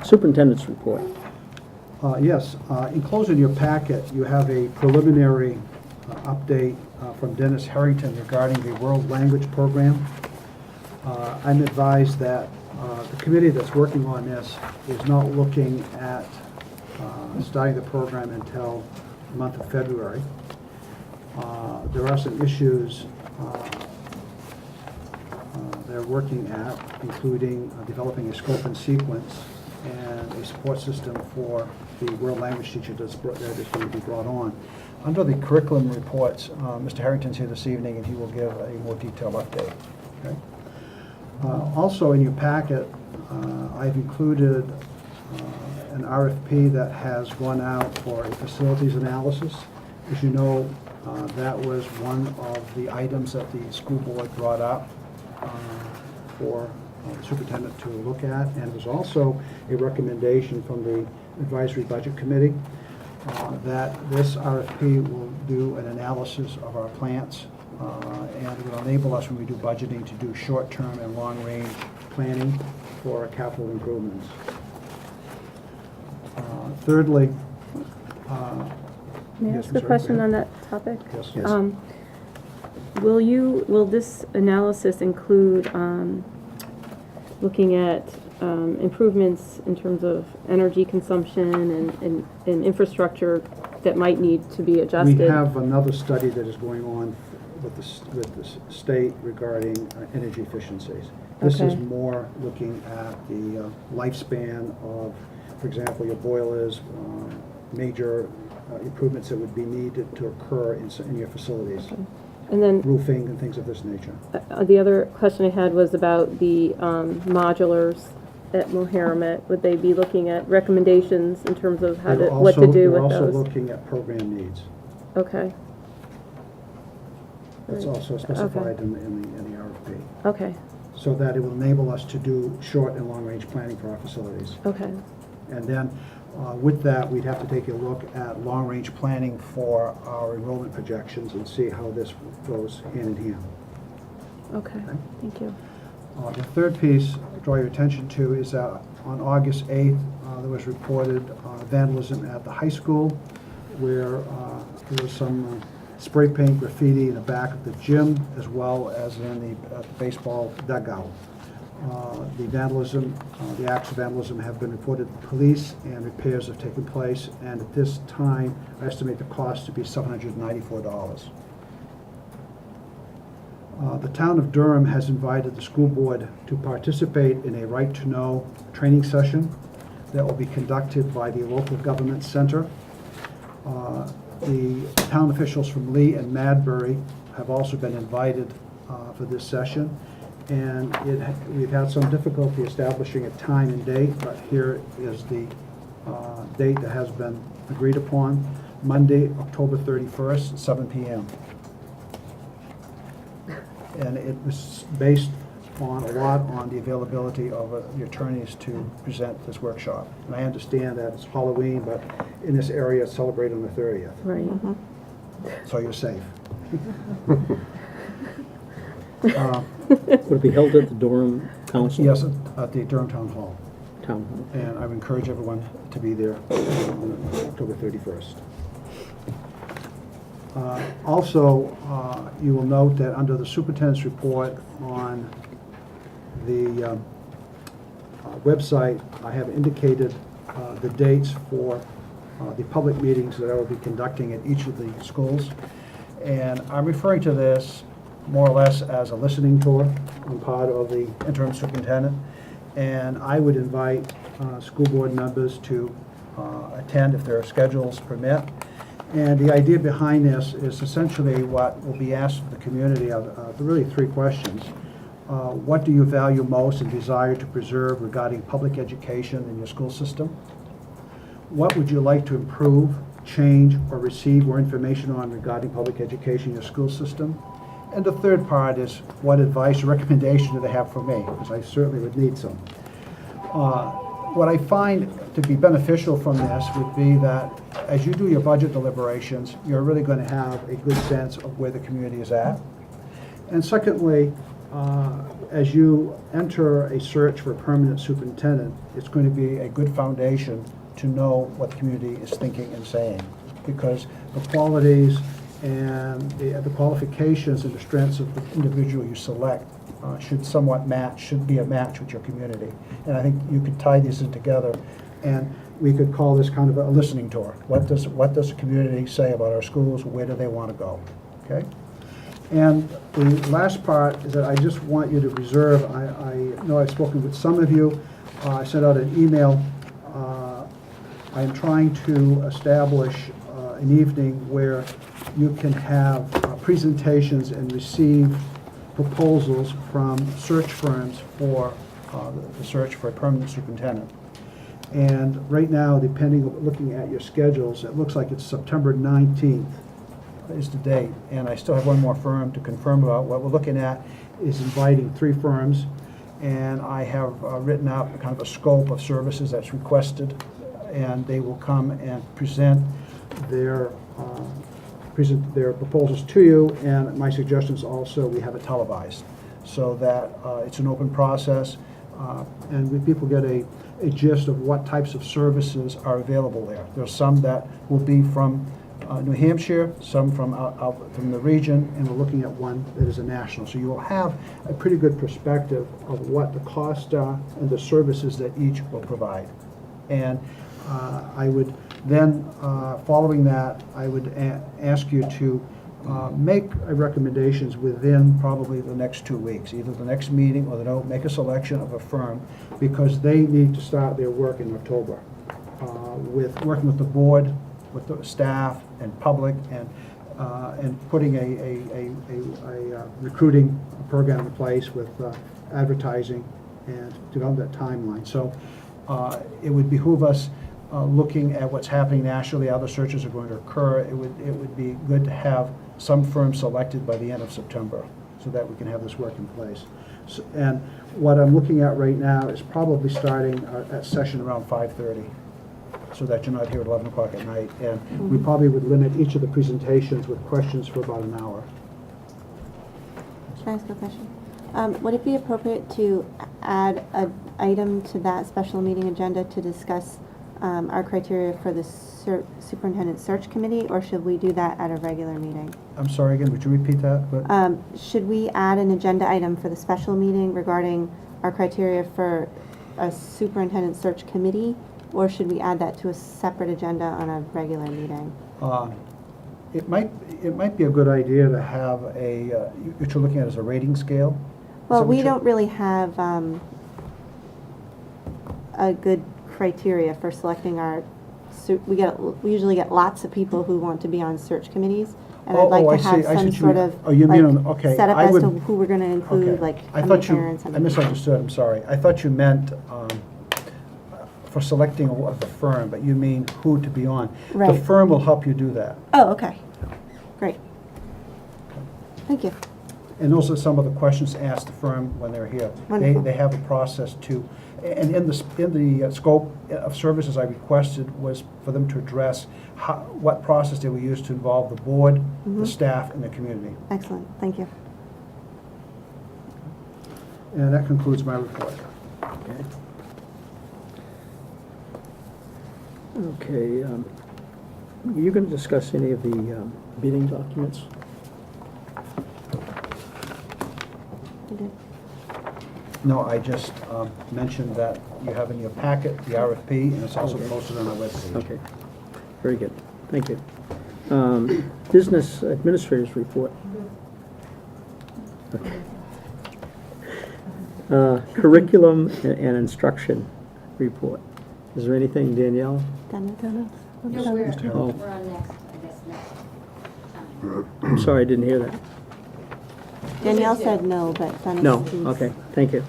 Superintendent's report. Yes, enclosed in your packet, you have a preliminary update from Dennis Harrington regarding the World Language Program. I'm advised that the committee that's working on this is not looking at starting the program until the month of February. There are some issues they're working at, including developing a scope and sequence and a support system for the world language teacher that is going to be brought on. Under the curriculum reports, Mr. Harrington's here this evening, and he will give a more detailed update. Okay? Also in your packet, I've included an RFP that has gone out for a facilities analysis. As you know, that was one of the items that the school board brought up for the superintendent to look at, and it was also a recommendation from the advisory budget committee that this RFP will do an analysis of our plants and it will enable us, when we do budgeting, to do short-term and long-range planning for capital improvements. Thirdly, may I yes, ask a sorry, question go on ahead. that topic? Yes. Yes. Will this analysis include looking at improvements in terms of energy consumption and infrastructure that might need to be adjusted? We have another study that is going on with the state regarding energy efficiencies. This is Okay. more looking at the lifespan of, for example, your boilers, major improvements that would be needed to occur in your facilities, And then roofing and things of this nature. the other question I had was about the modulars at Moheramet. Would they be looking at recommendations in terms of how to, what to do with We're those? also looking at program needs. Okay. That's Right. also specified in the RFP, Okay, so that it will enable us to do short and long-range planning for our facilities. okay, And then with that, we'd have to take a look at long-range planning for our enrollment projections and see how this goes hand in hand. okay, Okay. thank you. The third piece I draw your attention to is that on August 8th, there was reported vandalism at the high school where there was some spray paint graffiti in the back of the gym as well as in the baseball dugout. The vandalism, the acts of vandalism have been reported to the police and repairs have taken place, and at this time I estimate the cost to be $794. The town of Durham has invited the school board to participate in a right to know training session that will be conducted by the local government center. The town officials from Lee and Madbury have also been invited for this session, and we've had some difficulty establishing a time and date, but here is the date that has been agreed upon: Monday, October 31st, 7 p.m. And it was based on a lot on the availability of the attorneys to present this workshop. And I understand that it's Halloween, but in this area it's celebrated on the 30th, Right. so you're safe. Would it be held at the Durham Council? Yes, at the Durham Town Hall. Town Hall. And I would encourage everyone to be there on October 31st. Also, you will note that under the superintendent's report on the website, I have indicated the dates for the public meetings that I will be conducting at each of the schools. And I'm referring to this more or less as a listening tour on part of the interim superintendent. And I would invite school board members to attend if their schedules permit. And the idea behind this is essentially what will be asked of the community of really three questions. What do you value most and desire to preserve regarding public education in your school system? What would you like to improve, change, or receive more information on regarding public education in your school system? And the third part is, what advice or recommendation do they have for me? Because I certainly would need some. What I find to be beneficial from this would be that as you do your budget deliberations, you're really going to have a good sense of where the community is at. And secondly, as you enter a search for a permanent superintendent, it's going to be a good foundation to know what the community is thinking and saying, because the qualities and the qualifications and the strengths of the individual you select should be a match with your community. And I think you could tie these in together, and we could call this kind of a listening tour. What does the community say about our schools? Where do they want to go? Okay? And the last part is that I just want you to reserve, I know I've spoken with some of you, I sent out an email. I'm trying to establish an evening where you can have presentations and receive proposals from search firms for the search for a permanent superintendent. And right now, looking at your schedules, it looks like it's September 19th is the date. And I still have one more firm to confirm about. What we're looking at is inviting 3 firms. And I have written out kind of a scope of services that's requested. And they will come and present their proposals to you. And my suggestion is also we have it televised so that it's an open process. And people get a gist of what types of services are available there. There's some that will be from New Hampshire, some from out from the region, and we're looking at one that is a national. So you will have a pretty good perspective of what the costs are and the services that each will provide. And I would then, following that, I would ask you to make recommendations within probably the next 2 weeks, either the next meeting or make a selection of a firm, because they need to start their work in October with working with the board, with the staff and public, and putting a recruiting program in place with advertising and develop that timeline. So it would behoove us, looking at what's happening nationally, how the searches are going to occur, it would be good to have some firms selected by the end of September so that we can have this work in place. So, and what I'm looking at right now is probably starting at session around 5:30, so that you're not here at 11 o'clock at night. And we probably would limit each of the presentations with questions for about an hour. Can I ask a question? Would it be appropriate to add an item to that special meeting agenda to discuss our criteria for the superintendent search committee, or should we do that at a regular meeting? I'm sorry again, would you repeat that? Should we add an agenda item for the special meeting regarding our criteria for a superintendent search committee, or should we add that to a separate agenda on a regular meeting? It might be a good idea to have what you're looking at as a rating scale. Well, we don't really have a good criteria for selecting our, we usually get lots of people who want to be on search committees, and I'd like to have some sort of set up as to who we're going to include, like how many parents. I misunderstood, I'm sorry. I thought you meant for selecting the firm, but you mean who to be on. Right. The firm will help you do that. Oh, okay. Great. Thank you. And those are some of the questions to ask the firm when they're here. Wonderful. They have a process to, and in the scope of services I requested was for them to address what process they will use to involve the board, the staff, and the community. Excellent. Thank you. And that concludes my report. Okay. Okay, are you going to discuss any of the bidding documents? You did. No, I just mentioned that you have in your packet the RFP, and it's also posted on our website. Okay, very good, thank you. Business administrators report. Okay. Curriculum and instruction report. Is there anything, Danielle? Donna? No, we're Oh. on next, I guess, next. I'm sorry, I didn't hear that. Danielle said no, but Donna. No, seems- okay, thank you.